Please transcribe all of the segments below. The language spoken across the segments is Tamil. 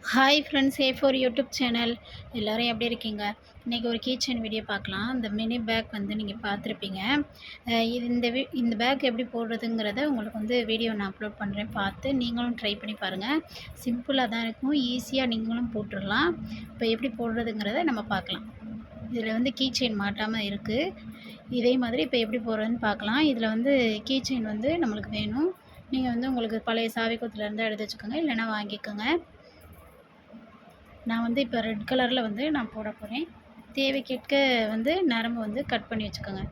Hi friends, A for YouTube channel. எல்லோரும் எப்படி இருக்கீங்க? இன்றைக்கி ஒரு கீ செயின் வீடியோ பார்க்கலாம். இந்த மினி பேக் வந்து நீங்கள் பார்த்துருப்பீங்க. இது இந்த பேக் எப்படி போடுறதுங்கிறத உங்களுக்கு வந்து வீடியோ நான் அப்லோட் பண்ணுறேன். பார்த்து நீங்களும் ட்ரை பண்ணி பாருங்கள். சிம்பிளாக தான் இருக்கும், ஈஸியாக நீங்களும் போட்டுடலாம். இப்போ எப்படி போடுறதுங்கிறத நம்ம பார்க்கலாம். இதில் வந்து கீ செயின் மாட்டாமல் இருக்குது. இதே மாதிரி இப்போ எப்படி போடுறதுன்னு பார்க்கலாம். இதில் வந்து கீ செயின் வந்து நம்மளுக்கு வேணும். நீங்கள் வந்து உங்களுக்கு பழைய சாவி கொத்துலேருந்து எடுத்து வச்சுக்கோங்க, இல்லைனா வாங்கிக்கோங்க. நான் வந்து இப்போ ரெட் கலரில் வந்து நான் போட போகிறேன். தேவைக்கேற்க வந்து நரம்பு வந்து கட் பண்ணி வச்சுக்கோங்க.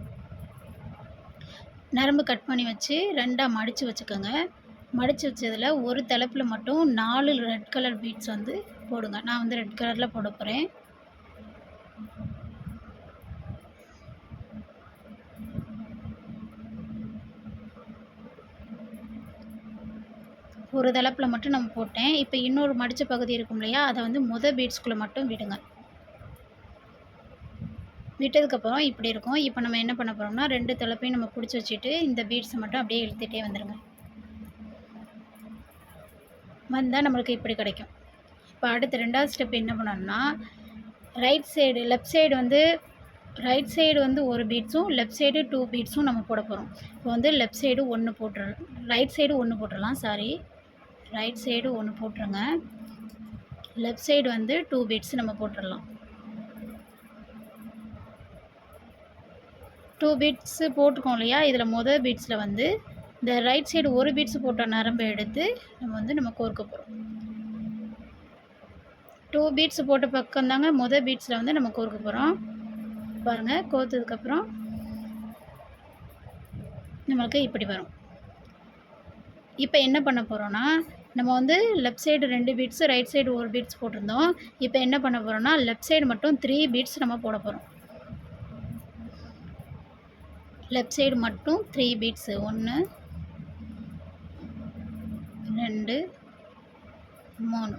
நரம்பு கட் பண்ணி வச்சு 2ஆக மடித்து வச்சுக்கோங்க. மடித்து வச்சதில் ஒரு தலைப்பில் மட்டும் 4 ரெட் கலர் பீட்ஸ் வந்து போடுங்க. நான் வந்து ரெட் கலரில் போட போகிறேன். ஒரு தலைப்பில் மட்டும் நம்ம போட்டேன். இப்போ இன்னொரு மடித்த பகுதி இருக்கும் இல்லையா, அதை வந்து பீட்ஸ்குள்ளே மட்டும் விடுங்க. விட்டதுக்கப்புறம் இப்படி இருக்கும். இப்போ நம்ம என்ன பண்ண போகிறோம்னா, 2 தலைப்பையும் நம்ம பிடிச்சி வச்சுட்டு இந்த பீட்ஸை மட்டும் அப்படியே இழுத்துகிட்டே வந்துடுங்க. வந்தால் நம்மளுக்கு இப்படி கிடைக்கும். இப்போ அடுத்து 2வது ஸ்டெப் என்ன பண்ணணும்னா, ரைட் சைடு வந்து ஒரு பீட்ஸும், லெஃப்ட் சைடு 2 பீட்ஸும் நம்ம போட போகிறோம். இப்போ வந்து லெஃப்ட் சைடு 1 போட்டுறலாம், ரைட் சைடு 1 போட்டுடலாம். ரைட் சைடு 1 போட்டுருங்க. லெஃப்ட் சைடு வந்து 2 பீட்ஸ் நம்ம போட்டுடலாம். 2 பீட்ஸ் போட்டுருக்கோம் இல்லையா, இதில் பீட்ஸில் வந்து இந்த ரைட் சைடு ஒரு பீட்ஸ் போட்ட நரம்பை எடுத்து நம்ம கோர்க்க போகிறோம். 2 பீட்ஸ் போட்ட பக்கம் தாங்க பீட்ஸில் வந்து நம்ம கோர்க்க போகிறோம். பாருங்கள், கோர்த்ததுக்கப்புறம் நம்மளுக்கு இப்படி வரும். இப்போ என்ன பண்ண போகிறோன்னா, நம்ம வந்து left side 2 beads, right side 1 beads போட்டிருந்தோம். இப்போ என்ன பண்ண போகிறோன்னா, லெஃப்ட் சைடு மட்டும் 3 பீட்ஸ் நம்ம போட போகிறோம். லெஃப்ட் சைடு மட்டும் 3 பீட்ஸு. 1 2 3.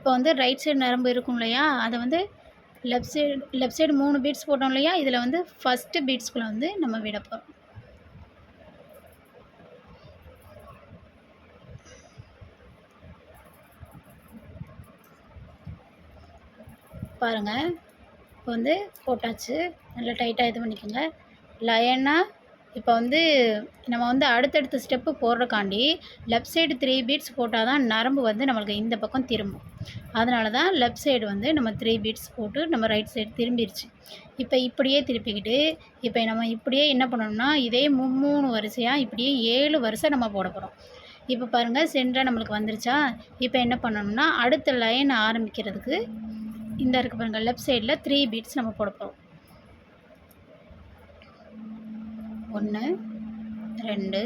இப்போ வந்து ரைட் சைடு நரம்பு இருக்கும் இல்லையா, அதை வந்து லெஃப்ட் சைடு 3 பீட்ஸ் போட்டோம் இல்லையா, இதில் வந்து ஃபஸ்ட்டு பீட்ஸ்குள்ளே வந்து நம்ம விட போகிறோம். பாருங்கள், இப்போ வந்து போட்டாச்சு. நல்லா டைட்டாக இது பண்ணிக்கோங்க. லைனாக இப்போ வந்து நம்ம வந்து அடுத்தடுத்த ஸ்டெப்பு போடுறக்காண்டி லெஃப்ட் சைடு 3 பீட்ஸ் போட்டால் தான் நரம்பு வந்து நம்மளுக்கு இந்த பக்கம் திரும்பும். அதனால தான் லெஃப்ட் சைடு வந்து நம்ம 3 பீட்ஸ் போட்டு நம்ம ரைட் சைடு திரும்பிடுச்சு. இப்போ இப்படியே திருப்பிக்கிட்டு இப்போ நம்ம இப்படியே என்ன பண்ணணும்னா, இதே 3 வரிசையாக இப்படியே 7 வரிசை நம்ம போட போகிறோம். இப்போ பாருங்கள், சென்டராக நம்மளுக்கு வந்துருச்சா. இப்போ என்ன பண்ணணும்னா, அடுத்த லைன் ஆரம்பிக்கிறதுக்கு இந்த இருக்கு பாருங்கள், லெஃப்ட் சைடில் 3 பீட்ஸ் நம்ம போட போகிறோம். 1 2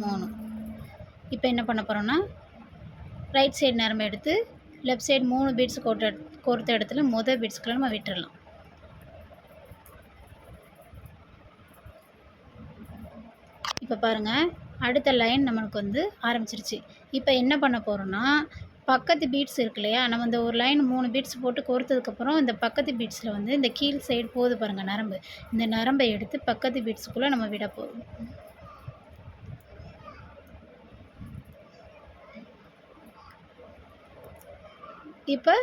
3. இப்போ என்ன பண்ண போகிறோன்னா, ரைட் சைடு நரம்பு எடுத்து லெஃப்ட் சைடு 3 பீட்ஸ் கோர்த்த இடத்துல பீட்ஸ்க்குள்ள நம்ம விட்டுடலாம். இப்போ பாருங்கள், அடுத்த லைன் நம்மளுக்கு வந்து ஆரம்பிச்சிருச்சு. இப்போ என்ன பண்ண போகிறோன்னா, பக்கத்து பீட்ஸ் இருக்கு இல்லையா, நம்ம இந்த ஒரு லைன் 3 பீட்ஸ் போட்டு கோர்த்ததுக்கப்புறம் இந்த பக்கத்து பீட்ஸில் வந்து இந்த கீழ் சைடு போகுது பாருங்கள் நரம்பு, இந்த நரம்பை எடுத்து பக்கத்து பீட்ஸுக்குள்ளே நம்ம விட போகிறோம். இப்போ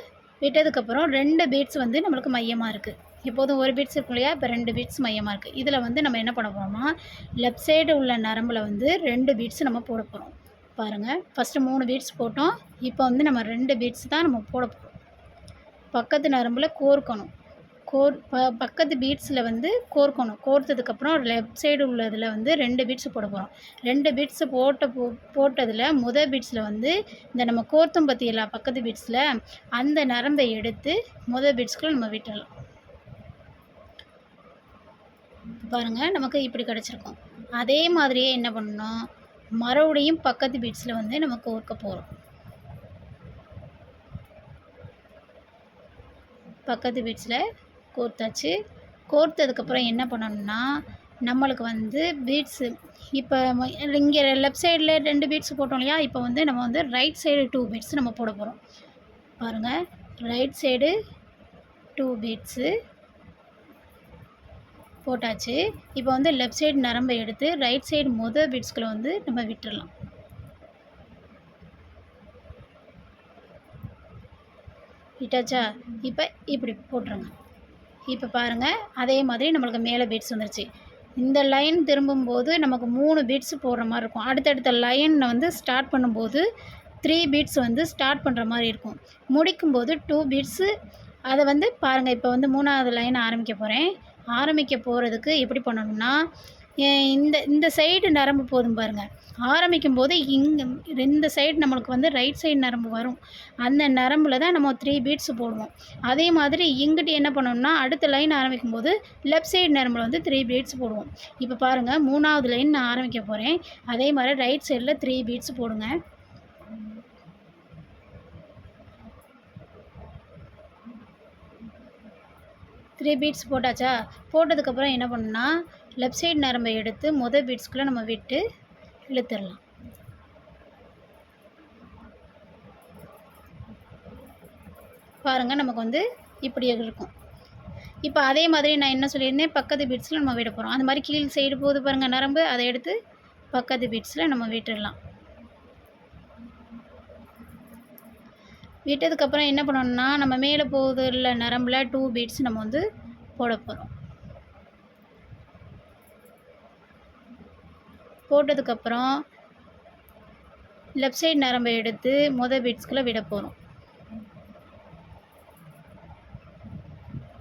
விட்டதுக்கப்புறம் 2 பீட்ஸ் வந்து நம்மளுக்கு மையமாக இருக்குது. எப்போதும் ஒரு பீட்ஸ் இருக்கும் இல்லையா, இப்போ 2 பீட்ஸ் மையமாக இருக்குது. இதில் வந்து நம்ம என்ன பண்ண போகிறோம்னா, லெஃப்ட் சைடு உள்ள நரம்பில் வந்து 2 பீட்ஸ் நம்ம போட போகிறோம். பாருங்கள், ஃபஸ்ட்டு 3 பீட்ஸ் போட்டோம். இப்போ வந்து நம்ம 2 பீட்ஸ் தான் நம்ம போட போகிறோம். பக்கத்து நரம்பில் கோர்க்கணும். பக்கத்து பீட்ஸில் வந்து கோர்க்கணும். கோர்த்ததுக்கப்புறம் லெஃப்ட் சைடு உள்ளதில் வந்து 2 பீட்ஸ் போட போகிறோம். 2 பீட்ஸ் போட்டதில் பீட்ஸில் வந்து இந்த நம்ம கோர்த்தம் பற்றியெல்லாம் பக்கத்து பீட்ஸில் அந்த நரம்பை எடுத்து பீட்ஸ்க்குள்ளே நம்ம விட்டுடலாம். பாருங்கள், நமக்கு இப்படி கிடச்சிருக்கும். அதே மாதிரியே என்ன பண்ணணும், மறுபடியும் பக்கத்து பீட்ஸில் வந்து நம்ம கோர்க்க போகிறோம். பக்கத்து பீட்ஸில் கோர்த்தாச்சு. கோர்த்ததுக்கப்புறம் என்ன பண்ணணும்னா, நம்மளுக்கு வந்து பீட்ஸு இப்போ இங்கே லெஃப்ட் சைடில் 2 பீட்ஸ் போட்டோம் இல்லையா, இப்போ வந்து நம்ம வந்து ரைட் சைடு 2 பீட்ஸ் நம்ம போட போகிறோம். பாருங்கள், ரைட் சைடு 2 பீட்ஸு போட்டாச்சு. இப்போ வந்து லெஃப்ட் சைடு நரம்பை எடுத்து ரைட் சைடு பீட்ஸ்குள்ளே வந்து நம்ம விட்டுடலாம். விட்டாச்சா? இப்போ இப்படி போட்டுருங்க. இப்போ பாருங்கள், அதே மாதிரி நம்மளுக்கு மேலே பீட்ஸ் வந்துருச்சு. இந்த லைன் திரும்பும்போது நமக்கு 3 பீட்ஸ் போடுற மாதிரி இருக்கும். அடுத்தடுத்த லைனில் வந்து ஸ்டார்ட் பண்ணும்போது 3 பீட்ஸ் வந்து ஸ்டார்ட் பண்ணுற மாதிரி இருக்கும். முடிக்கும்போது 2 பீட்ஸு. அதை வந்து பாருங்கள், இப்போ வந்து 3வது லைன் ஆரம்பிக்க போகிறேன். ஆரம்பிக்க போகிறதுக்கு எப்படி பண்ணணும்னா, இந்த இந்த சைடு நரம்பு போதும் பாருங்கள். ஆரம்பிக்கும்போது இந்த சைடு நம்மளுக்கு வந்து ரைட் சைடு நரம்பு வரும். அந்த நரம்பில் தான் நம்ம 3 பீட்ஸ் போடுவோம். அதே மாதிரி இங்கிட்டு என்ன பண்ணணும்னா, அடுத்த லைன் ஆரம்பிக்கும்போது லெஃப்ட் சைடு நரம்பில் வந்து 3 பீட்ஸ் போடுவோம். இப்போ பாருங்கள், 3வது லைன் நான் ஆரம்பிக்க போகிறேன். அதே மாதிரி ரைட் சைடில் 3 பீட்ஸ் போடுங்க. த்ரீ பீட்ஸ் போட்டாச்சா? போட்டதுக்கப்புறம் என்ன பண்ணணும்னா, லெஃப்ட் சைடு நரம்பை எடுத்து பீட்ஸ்குள்ளே நம்ம விட்டு இழுத்துடலாம். பாருங்கள், நமக்கு வந்து இப்படி இருக்கும். இப்போ அதே மாதிரி நான் என்ன சொல்லியிருந்தேன், பக்கத்து பீட்ஸில் நம்ம விட போகிறோம். அந்த மாதிரி கீழ் சைடு போகுது பாருங்கள் நரம்பு, அதை எடுத்து பக்கத்து பீட்ஸில் நம்ம விட்டுடலாம். விட்டதுக்கப்புறம் என்ன பண்ணணும்னா, நம்ம மேலே போகுது இல்லை நரம்பில் 2 பீட்ஸ் நம்ம வந்து போட போகிறோம். போட்டதுக்கப்புறம் லெஃப்ட் சைடு நரம்பை எடுத்து பீட்ஸ்குள்ளே விட போகிறோம்.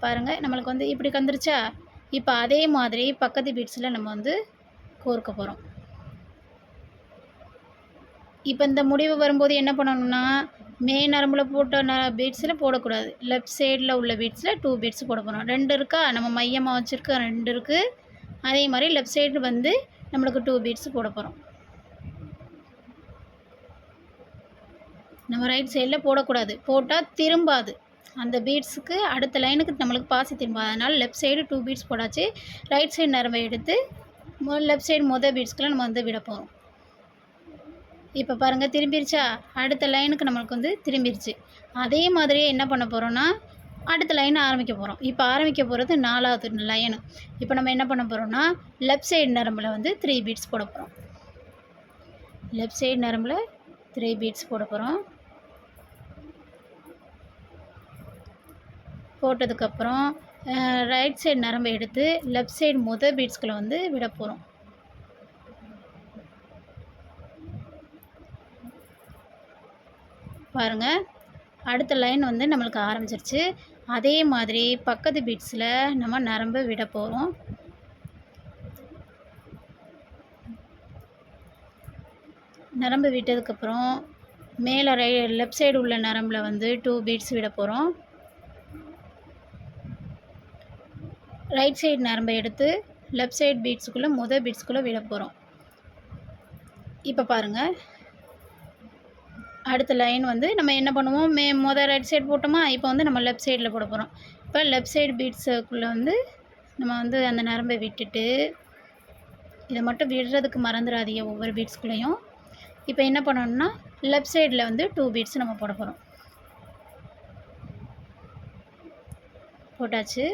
பாருங்கள், நம்மளுக்கு வந்து இப்படி வந்துருச்சா? இப்போ அதே மாதிரி பக்கத்து பீட்ஸில் நம்ம வந்து கோர்க்க போகிறோம். இப்போ இந்த முடிவு வரும்போது என்ன பண்ணணும்னா, நரம்பில் போட்ட பீட்ஸில் போடக்கூடாது. லெஃப்ட் சைடில் உள்ள பீட்ஸில் 2 பீட்ஸ் போட போகிறோம். 2 இருக்கா? நம்ம மையமாக வச்சுருக்க 2 இருக்குது. அதே மாதிரி லெஃப்ட் சைடு வந்து நம்மளுக்கு 2 பீட்ஸ் போட போகிறோம். நம்ம ரைட் சைடில் போடக்கூடாது. போட்டால் திரும்பாது. அந்த பீட்ஸுக்கு அடுத்த லைனுக்கு நம்மளுக்கு பாசி திரும்பாது. அதனால் லெஃப்ட் சைடு 2 பீட்ஸ் போட்டாச்சு. ரைட் சைடு நரம்பை எடுத்து லெஃப்ட் சைடு பீட்ஸ்க்குள்ளே நம்ம வந்து விட போகிறோம். இப்போ பாருங்கள், திரும்பிருச்சா? அடுத்த லைனுக்கு நம்மளுக்கு வந்து திரும்பிருச்சு. அதே மாதிரியே என்ன பண்ண போகிறோன்னா, அடுத்த லைனை ஆரம்பிக்க போகிறோம். இப்போ ஆரம்பிக்க போகிறது 4வது லைனு. இப்போ நம்ம என்ன பண்ண போகிறோம்னா, லெஃப்ட் சைடு நரம்பில் வந்து 3 பீட்ஸ் போட போகிறோம். லெஃப்ட் சைடு நரம்பில் 3 பீட்ஸ் போட போகிறோம். போட்டதுக்கப்புறம் ரைட் சைடு நரம்பை எடுத்து லெஃப்ட் சைடு பீட்ஸ்குள்ளே வந்து விட போகிறோம். பாருங்கள், அடுத்த லைன் வந்து நம்மளுக்கு ஆரம்பிச்சிருச்சு. அதே மாதிரி பக்கத்து பீட்ஸில் நம்ம நரம்பை விட போகிறோம். நரம்பு விட்டதுக்கப்புறம் மேலே லெஃப்ட் சைடு உள்ள நரம்பில் வந்து 2 பீட்ஸ் விட போகிறோம். ரைட் சைடு நரம்பை எடுத்து லெஃப்ட் சைடு பீட்ஸுக்குள்ளே பீட்ஸ்குள்ளே விட போகிறோம். இப்போ பாருங்கள், அடுத்த லைன் வந்து நம்ம என்ன பண்ணுவோம், ரைட் சைடு போட்டோமா? இப்போ வந்து நம்ம லெஃப்ட் சைடில் போட போகிறோம். இப்போ லெஃப்ட் சைடு பீட்ஸுக்குள்ளே வந்து நம்ம வந்து அந்த நரம்பை விட்டுட்டு, இதை மட்டும் விடுறதுக்கு மறந்துடாதீங்க ஒவ்வொரு பீட்ஸ்குள்ளேயும். இப்போ என்ன பண்ணணும்னா, லெஃப்ட் சைடில் வந்து 2 பீட்ஸ் நம்ம போட போகிறோம். போட்டாச்சு.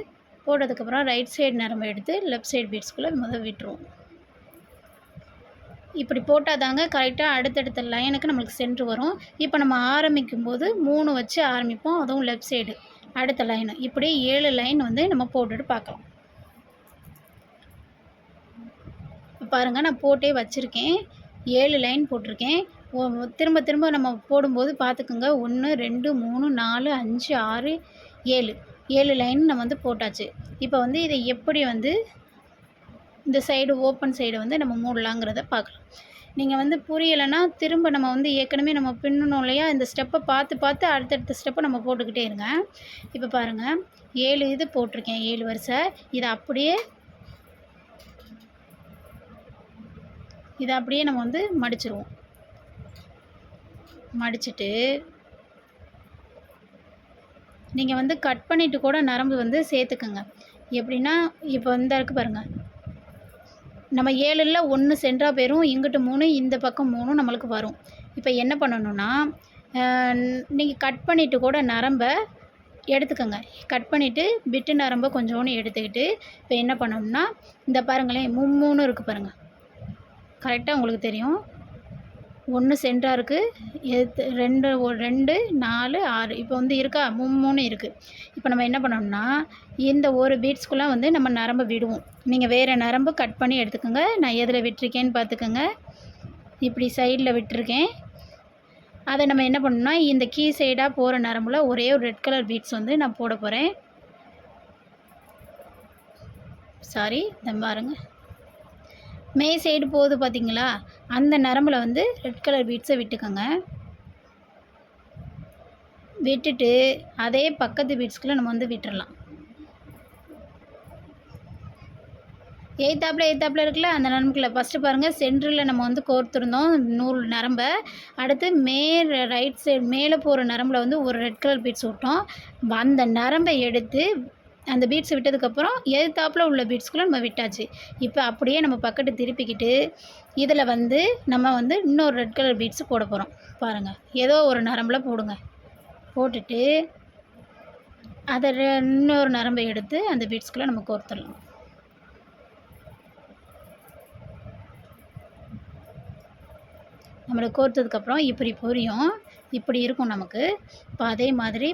போட்டதுக்கப்புறம் ரைட் சைடு நரம்பை எடுத்து லெஃப்ட் சைடு பீட்ஸ்குள்ளே விட்டுருவோம். இப்படி போட்டால் தாங்க கரெக்டாக அடுத்தடுத்த லைனுக்கு நம்மளுக்கு சென்ட்ரு வரும். இப்போ நம்ம ஆரம்பிக்கும்போது 3 வச்சு ஆரம்பிப்போம், அதுவும் லெஃப்ட் சைடு அடுத்த லைனு. இப்படி 7 லைன் வந்து நம்ம போட்டுட்டு பார்க்கலாம். பாருங்கள், நான் போட்டே வச்சுருக்கேன். 7 லைன் போட்டிருக்கேன். திரும்ப திரும்ப நம்ம போடும்போது பார்த்துக்குங்க. 1 2 3 4 5 6 7 லைன் நம்ம வந்து போட்டாச்சு. இப்போ வந்து இதை எப்படி வந்து இந்த சைடு ஓப்பன் சைடை வந்து நம்ம மூடலாங்கிறத பார்க்கலாம். நீங்கள் வந்து புரியலைன்னா திரும்ப நம்ம வந்து ஏற்கனவே நம்ம பின்னணும் இல்லையா, இந்த ஸ்டெப்பை பார்த்து அடுத்தடுத்த ஸ்டெப்பை நம்ம போட்டுக்கிட்டே இருங்க. இப்போ பாருங்கள், 7 இது போட்டிருக்கேன், 7 வரிசை. இதை அப்படியே நம்ம வந்து மடிச்சிருவோம். மடிச்சுட்டு நீங்கள் வந்து கட் பண்ணிவிட்டு கூட நரம்பு வந்து சேர்த்துக்குங்க. எப்படின்னா, இப்போ இந்த இருக்குது பாருங்கள், நம்ம 7ல் 1 சென்ட்ரா போயிடும். இங்கிட்டு 3, இந்த பக்கம் 3 நம்மளுக்கு வரும். இப்போ என்ன பண்ணணும்னா, நீங்கள் கட் பண்ணிவிட்டு கூட நரம்பை எடுத்துக்கோங்க. கட் பண்ணிவிட்டு பிட்டு நரம்பை கொஞ்சோண்டு எடுத்துக்கிட்டு இப்போ என்ன பண்ணணும்னா, இந்த பாருங்களேன் 3 இருக்குது பாருங்கள், கரெக்டாக உங்களுக்கு தெரியும். 1 சென்டராக இருக்குது, 2 2 4 6 இப்போ வந்து இருக்கா 3 இருக்குது. இப்போ நம்ம என்ன பண்ணணும்னா இந்த ஒரு பீட்ஸ்க்குள்ளே வந்து நம்ம நரம்பை விடுவோம். நீங்கள் வேறு நரம்பு கட் பண்ணி எடுத்துக்கோங்க. நான் எதில் விட்டுருக்கேன்னு பார்த்துக்கோங்க. இப்படி சைடில் விட்டுருக்கேன். அதை நம்ம என்ன பண்ணணும்னா இந்த கீ சைடாக போகிற நரம்பில் ஒரே ஒரு ரெட் கலர் பீட்ஸ் வந்து நான் போட போகிறேன். சாரி, இந்த பாருங்க, மே சைடு போகுது பார்த்தீங்களா, அந்த நரம்பில் வந்து ரெட் கலர் பீட்ஸை விட்டுக்கோங்க. விட்டுட்டு அதே பக்கத்து பீட்ஸ்குள்ளே நம்ம வந்து விட்டுறலாம். எய்த்தாப்பில் இருக்குல்ல அந்த நரம்புக்குள்ள ஃபஸ்ட்டு பாருங்கள், சென்டரில் நம்ம வந்து கோர்த்துருந்தோம் நூல் நரம்பை. அடுத்து ரைட் சைடு மேலே போகிற நரம்பில் வந்து ஒரு ரெட் கலர் பீட்ஸ் விட்டோம். அந்த நரம்பை எடுத்து அந்த பீட்ஸ் விட்டதுக்கப்புறம் எதிர்த்தாப்பில் உள்ள பீட்ஸ்குள்ளே நம்ம விட்டாச்சு. இப்போ அப்படியே நம்ம பக்கத்து திருப்பிக்கிட்டு இதில் வந்து நம்ம வந்து இன்னொரு ரெட் கலர் பீட்ஸு போட போகிறோம். பாருங்கள், ஏதோ ஒரு நரம்பில் போடுங்க. போட்டுட்டு அதை இன்னொரு நரம்பை எடுத்து அந்த பீட்ஸ்குள்ளே நம்ம கோர்த்துடலாம். நம்மளுக்கு கோர்த்ததுக்கப்புறம் இப்படி புரியும், இப்படி இருக்கும் நமக்கு. இப்போ அதே மாதிரி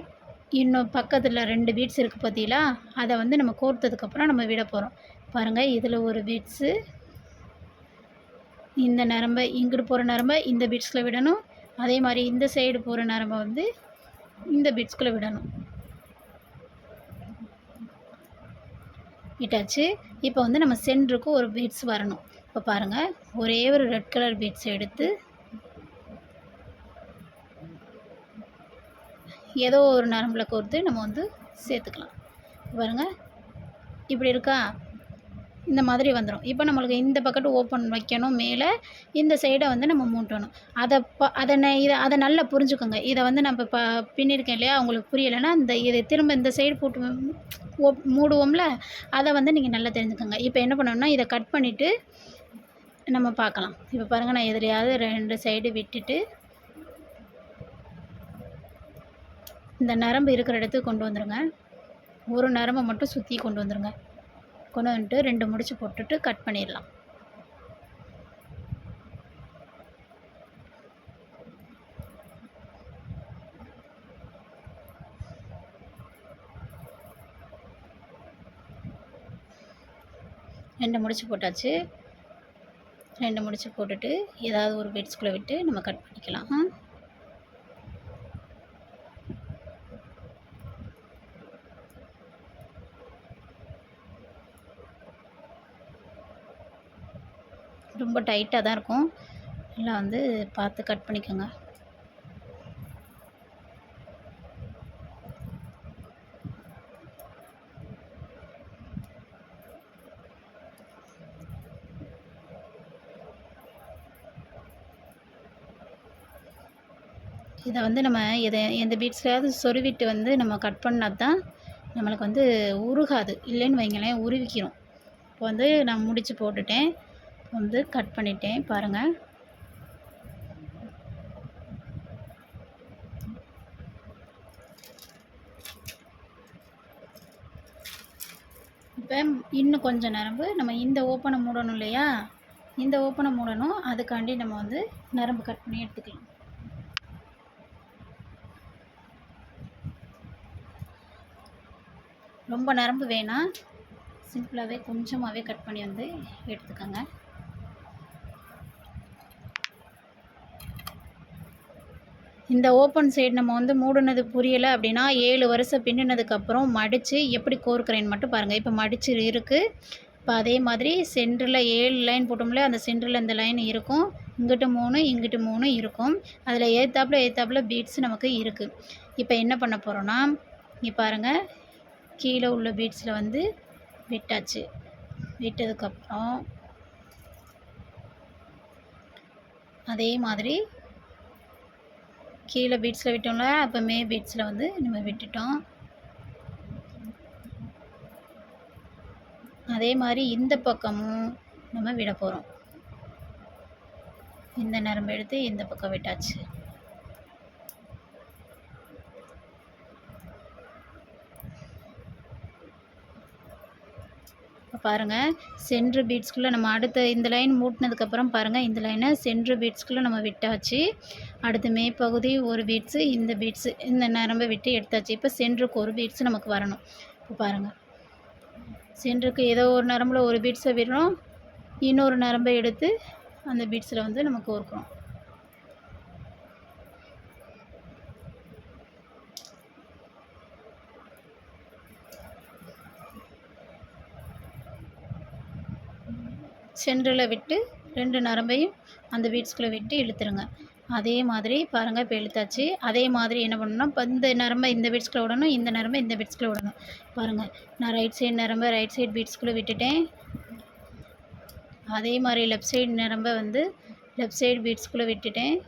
இன்னும் பக்கத்தில் 2 பீட்ஸ் இருக்குது பார்த்தீங்களா, அதை வந்து நம்ம கோர்த்ததுக்கப்புறம் நம்ம விட போகிறோம். பாருங்கள், இதில் ஒரு பீட்ஸு, இந்த நரம்பை இங்கிட்டு போகிற நரம்பை இந்த பீட்ஸ்குள்ளே விடணும். அதே மாதிரி இந்த சைடு போகிற நரம்பை வந்து இந்த பீட்ஸ்குள்ளே விடணும். விட்டாச்சு. இப்போ வந்து நம்ம சென்டருக்கு ஒரு பீட்ஸ் வரணும். இப்போ பாருங்கள், ஒரே ஒரு ரெட் கலர் பீட்ஸ் எடுத்து ஏதோ ஒரு நரம்பில் கோர்த்து நம்ம வந்து சேர்த்துக்கலாம். பாருங்கள், இப்படி இருக்கா, இந்த மாதிரி வந்துடும். இப்போ நம்மளுக்கு இந்த பக்கத்து ஓப்பன் வைக்கணும், மேலே இந்த சைடை வந்து நம்ம மூட்டணும். அதை நல்லா புரிஞ்சுக்கோங்க. இதை வந்து நம்ம பின்னிருக்கேன் இல்லையா, உங்களுக்கு புரியலைன்னா இதை திரும்ப இந்த சைடு போட்டு மூடுவோம்ல, அதை வந்து நீங்கள் நல்லா தெரிஞ்சுக்கோங்க. இப்போ என்ன பண்ணணும்னா இதை கட் பண்ணிவிட்டு நம்ம பார்க்கலாம். இப்போ பாருங்கள், நான் எதிரையாவது 2 சைடு விட்டுட்டு இந்த நரம்பு இருக்கிற இடத்துக்கு கொண்டு வந்துடுங்க. ஒரு நரம்பை மட்டும் சுற்றி கொண்டு வந்துடுங்க. கொண்டு வந்துட்டு 2 முடிச்சு போட்டுட்டு கட் பண்ணிடலாம். ரெண்டு முடிச்சு போட்டாச்சு. 2 முடிச்சு போட்டுட்டு ஏதாவது ஒரு பீட்ஸ்குள்ளே விட்டு நம்ம கட் பண்ணிக்கலாம். ரொம்ப டைட்டாக தான் இருக்கும், எல்லாம் வந்து பார்த்து கட் பண்ணிக்கோங்க. இதை வந்து நம்ம எந்த பீட்ஸ்லையாவது சொருவிட்டு வந்து நம்ம கட் பண்ணால் தான் நம்மளுக்கு வந்து உருகாது, இல்லைன்னு வைங்களேன் உருவிக்கிறோம். இப்போ வந்து நான் முடிச்சு போட்டுட்டேன், வந்து கட் பண்ணிட்டேன். பாருங்கள், இப்போ இன்னும் கொஞ்சம் நரம்பு நம்ம இந்த ஓப்பனை மூடணும் இல்லையா, இந்த ஓப்பனை மூடணும். அதுக்காண்டி நம்ம வந்து நரம்பு கட் பண்ணி எடுத்துக்கலாம். ரொம்ப நரம்பு வேணாம், சிம்பிளாகவே கொஞ்சமாகவே கட் பண்ணி வந்து எடுத்துக்கோங்க. இந்த ஓப்பன் சைடு நம்ம வந்து மூடினது புரியலை அப்படின்னா 7 வருஷம் பின்னினதுக்கப்புறம் மடித்து எப்படி கோர்க்குறேன்னு மட்டும் பாருங்கள். இப்போ மடிச்சு இருக்குது. இப்போ அதே மாதிரி சென்டரில் 7 லைன் போட்டோம்ல, அந்த சென்டரில் இந்த லைன் இருக்கும், இங்கிட்டு 3 இங்கிட்டு 3 இருக்கும். அதில் ஏத்தாப்பில் பீட்ஸ் நமக்கு இருக்குது. இப்போ என்ன பண்ண போகிறோன்னா, இங்கே பாருங்கள், கீழே உள்ள பீட்ஸில் வந்து விட்டாச்சு. விட்டதுக்கப்புறம் அதே மாதிரி கீழே பீட்ஸில் விட்டோம்ல, அப்போ பீட்ஸில் வந்து நம்ம விட்டுட்டோம். அதே மாதிரி இந்த பக்கமும் நம்ம விட போகிறோம். இந்த நரம்பு எடுத்து இந்த பக்கம் விட்டாச்சு. பாருங்கள் சென்ட்ரு பீட்ஸ்குள்ளே நம்ம அடுத்த இந்த லைன் மூட்டினதுக்கப்புறம் பாருங்கள் இந்த லைனை சென்ட்ரு பீட்ஸ்குள்ளே நம்ம விட்டாச்சு. அடுத்து மேற்பகுதி ஒரு பீட்ஸு, இந்த பீட்ஸு இந்த நரம்பை விட்டு எடுத்தாச்சு. இப்போ சென்ட்ருக்கு ஒரு பீட்ஸு நமக்கு வரணும். இப்போ பாருங்கள் சென்ட்ருக்கு ஏதோ ஒரு நரம்பில் ஒரு பீட்ஸை விடுறோம், இன்னொரு நரம்பை எடுத்து அந்த பீட்ஸில் வந்து நம்ம கோர்க்குறோம். சென்டரில் விட்டு 2 நரம்பையும் அந்த பீட்ஸ்குள்ளே விட்டு இழுத்துருங்க. அதே மாதிரி பாருங்கள் இப்போ இழுத்தாச்சு. அதே மாதிரி என்ன பண்ணணும்னா இப்போ இந்த நரம்பை இந்த பீட்ஸ்குள்ளே விடணும், இந்த நரம்பை இந்த பீட்ஸ்குள்ளே விடணும். பாருங்கள் நான் ரைட் சைடு நரம்பை ரைட் சைடு பீட்ஸ்குள்ளே விட்டுட்டேன். அதே மாதிரி லெஃப்ட் சைடு நரம்பை வந்து லெஃப்ட் சைடு பீட்ஸ்குள்ளே விட்டுட்டேன்.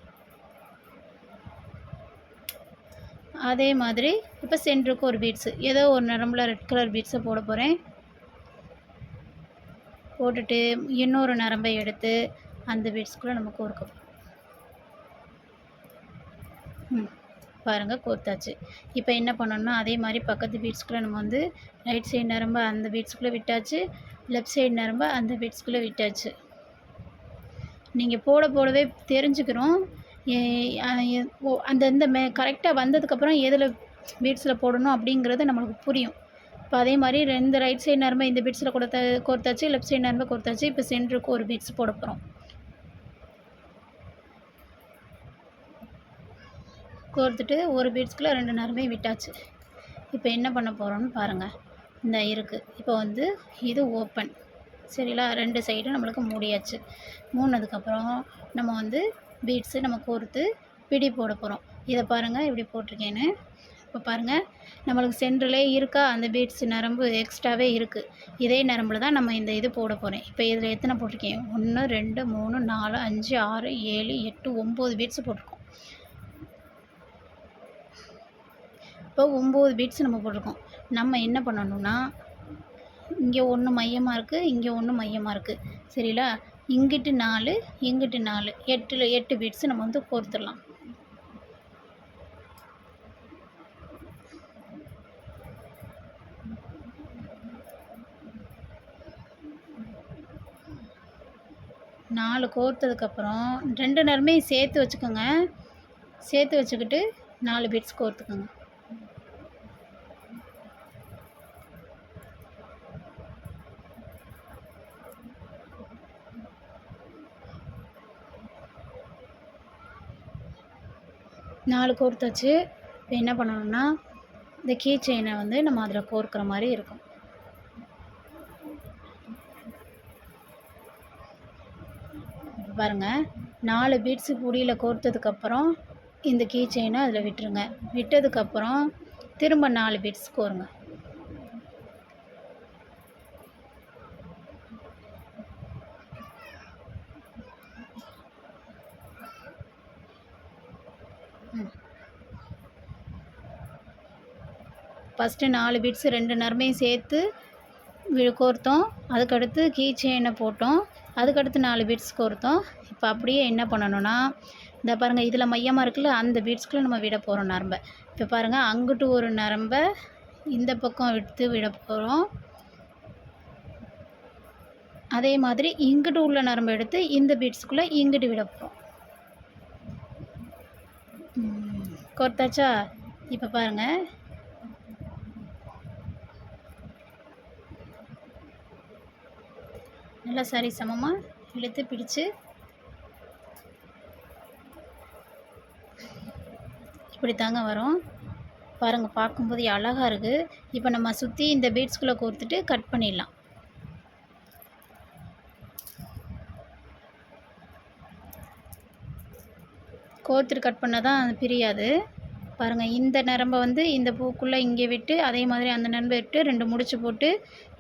அதே மாதிரி இப்போ சென்டருக்கு ஒரு பீட்ஸு ஏதோ ஒரு நரம்பில் ரெட் கலர் பீட்ஸை போட போகிறேன். போட்டுட்டு இன்னொரு நரம்பை எடுத்து அந்த பீட்ஸ்குள்ளே நம்ம கோர்க்க பாருங்கள் கோர்த்தாச்சு. இப்போ என்ன பண்ணணும்னா அதே மாதிரி பக்கத்து பீட்ஸ்குள்ளே நம்ம வந்து ரைட் சைடு நரம்பை அந்த பீட்ஸ்குள்ளே விட்டாச்சு, லெஃப்ட் சைடு நரம்பை அந்த பீட்ஸ்குள்ளே விட்டாச்சு. நீங்கள் போடவே தெரிஞ்சுக்கிறோம். அந்த இந்த கரெக்டாக வந்ததுக்கப்புறம் எதில் பீட்ஸில் போடணும் அப்படிங்கிறது நம்மளுக்கு புரியும். இப்போ அதே மாதிரி இந்த ரைட் சைடு நரம்பை இந்த பீட்ஸில் கோர்த்தாச்சு, லெஃப்ட் சைடு நரம்பை கோர்த்தாச்சு. இப்போ சென்டருக்கு ஒரு பீட்ஸ் போட போகிறோம். கோர்த்துட்டு ஒரு பீட்ஸ்குள்ளே 2 நரம்பையும் விட்டாச்சு. இப்போ என்ன பண்ண போகிறோம்னு பாருங்கள். இந்த இருக்குது இப்போ வந்து இது ஓப்பன் சரிங்களா, 2 சைடும் நம்மளுக்கு மூடியாச்சு. மூடினதுக்கப்புறம் நம்ம வந்து பீட்ஸு நம்ம கோர்த்து பிடி போட போகிறோம். இதை பாருங்கள் இப்படி போட்டிருக்கேன்னு. இப்போ பாருங்கள் நம்மளுக்கு சென்டர்லே இருக்கா அந்த பீட்ஸ் நரம்பு எக்ஸ்ட்ராவே இருக்குது. இதே நரம்பில் தான் நம்ம இந்த இது போட போகிறேன். இப்போ இதில் எத்தனை போட்டிருக்கேன்? 1 2 3 4 5 6 7 8 9 பீட்ஸ் போட்டிருக்கோம். இப்போ 9 பீட்ஸ் நம்ம போட்டிருக்கோம். நம்ம என்ன பண்ணணும்னா இங்கே 1 மையமாக இருக்குது, இங்கே 1 மையமாக இருக்குது சரிங்களா. இங்கிட்டு 4 இங்கிட்டு 4 8 பீட்ஸ் நம்ம வந்து கோர்த்துடலாம். நாலு கோர்த்ததுக்கப்புறம் 2 நரம்பே சேர்த்து வச்சுக்கோங்க. சேர்த்து வச்சுக்கிட்டு 4 பீட்ஸ் கோர்த்துக்கோங்க. நாலு கோர்த்தாச்சு. இப்போ என்ன பண்ணணும்னா இந்த கீ செயினை வந்து நம்ம அதில் கோர்க்குற மாதிரி இருக்கும். பாருங்கள் 4 பீட்ஸு புடியில் கோர்த்ததுக்கப்புறம் இந்த கீ செயினை அதில் விட்டுருங்க. விட்டதுக்கப்புறம் திரும்ப 4 பீட்ஸ் கோருங்க. ஃபஸ்ட்டு 4 பீட்ஸு 2 நரம்பையும் சேர்த்து கோர்த்தோம். அதுக்கடுத்து கீ செயினை போட்டோம். அதுக்கடுத்து 4 பீட்ஸ் கோர்த்தோம். இப்போ அப்படியே என்ன பண்ணணும்னா இந்த பாருங்கள் இதில் மையமாக இருக்குல்ல அந்த பீட்ஸ்குள்ளே நம்ம விட போகிறோம் நரம்பை. இப்போ பாருங்கள் அங்கிட்டு ஒரு நரம்பை இந்த பக்கம் எடுத்து விட போகிறோம். அதே மாதிரி இங்கிட்டு உள்ள நரம்பை எடுத்து இந்த பீட்ஸ்குள்ளே இங்கிட்டு விட போகிறோம். கோர்த்தாச்சா? இப்போ பாருங்கள் நல்லா சரி சமமாக இழுத்து பிடிச்சு இப்படி தாங்க வரும். பாருங்கள் பார்க்கும்போது அழகாக இருக்குது. இப்போ நம்ம சுற்றி இந்த பீட்ஸ்குள்ளே கோர்த்துட்டு கட் பண்ணிடலாம். கோர்த்துட்டு கட் பண்ணால் தான் அது பிரியாது. பாருங்கள் இந்த நரம்பை வந்து இந்த பூக்குள்ளே இங்கே விட்டு அதே மாதிரி அந்த நரம்பை விட்டு 2 முடிச்சு போட்டு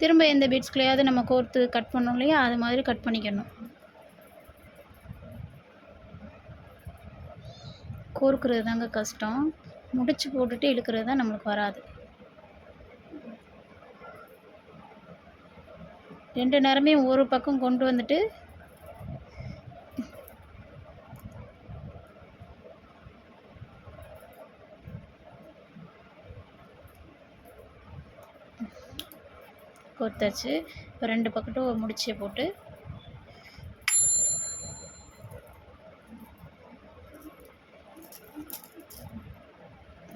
திரும்ப எந்த பீட்ஸ்குள்ளேயாவது நம்ம கோர்த்து கட் பண்ணோம் இல்லையா அது மாதிரி கட் பண்ணிக்கணும். கோர்க்கிறது தாங்க கஷ்டம். முடிச்சு போட்டுட்டு இழுக்கிறது தான் நம்மளுக்கு வராது. 2 நரம்பையும் ஒரு பக்கம் கொண்டு வந்துட்டு கோர்த்தாச்சு. இப்போ 2 பக்கட்டும் முடிச்சே போட்டு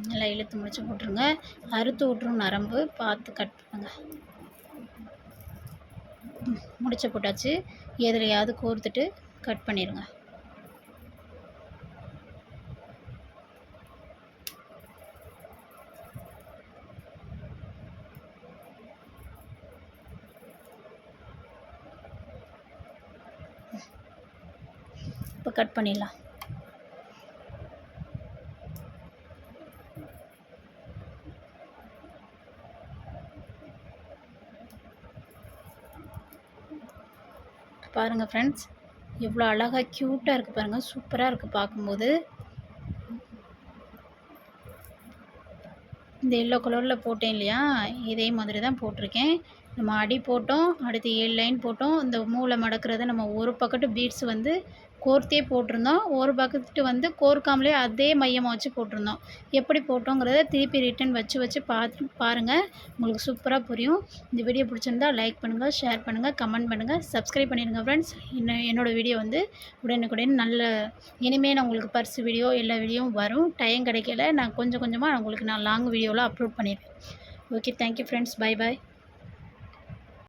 நல்லா இழுத்து முடிச்சு போட்டுருங்க. அறுத்து விட்ரும் நரம்பு, பார்த்து கட் பண்ணுங்கள். முடிச்ச போட்டாச்சு. எதுலையாவது கோர்த்துட்டு கட் பண்ணிடுங்க. இப்போ கட் பண்ணிடலாம். பாருங்கள் ஃப்ரெண்ட்ஸ், எவ்வளோ அழகாக க்யூட்டாக இருக்குது பாருங்கள். சூப்பராக இருக்குது பார்க்கும்போது. இந்த எல்லோ கலரில் போட்டேன் இல்லையா, இதே மாதிரி தான் போட்டிருக்கேன். நம்ம அடி போட்டோம், அடுத்து 7 லைன் போட்டோம். இந்த மூளை மடக்கிறத நம்ம ஒரு பக்கத்து பீட்ஸ் வந்து கோர்த்தே போட்டிருந்தோம், ஒரு பக்கத்து வந்து கோர்க்காமலே அதே மையமாக வச்சு போட்டிருந்தோம். எப்படி போட்டோங்கிறத திருப்பி ரிட்டன் வச்சு பார்த்து பாருங்கள், உங்களுக்கு சூப்பராக புரியும். இந்த வீடியோ பிடிச்சிருந்தா லைக் பண்ணுங்கள், ஷேர் பண்ணுங்கள், கமெண்ட் பண்ணுங்கள், சப்ஸ்கிரைப் பண்ணிடுங்க ஃப்ரெண்ட்ஸ். என்னோடய வீடியோ வந்து உடனுக்குடன் நல்ல இனிமேல் நான் உங்களுக்கு பர்ஸ் வீடியோ எல்லா வீடியோவும் வரும். டைம் கிடைக்கல, நான் கொஞ்சம் கொஞ்சமாக உங்களுக்கு நான் லாங் வீடியோவில் அப்லோட் பண்ணிடுவேன். Okay, thank you friends. Bye bye.